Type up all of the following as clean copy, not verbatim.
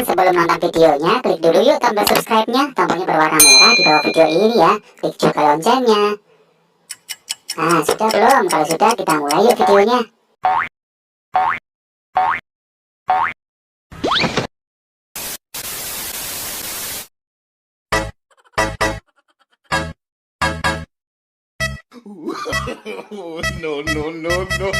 sebelum nonton videonya, klik dulu yuk tombol subscribe-nya. Tombolnya berwarna merah di bawah video ini ya. Klik juga loncengnya. Nah, sudah belum? Kalau sudah, kita mulai yuk videonya. No, no, no, no.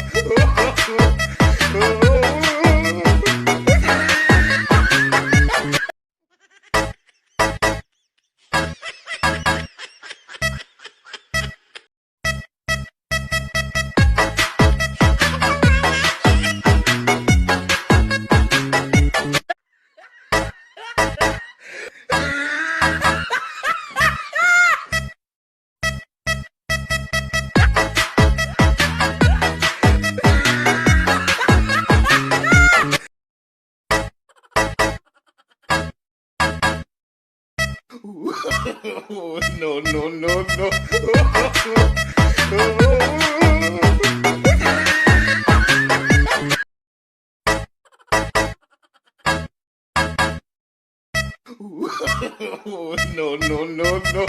No, no, no, no. No, no, no, no.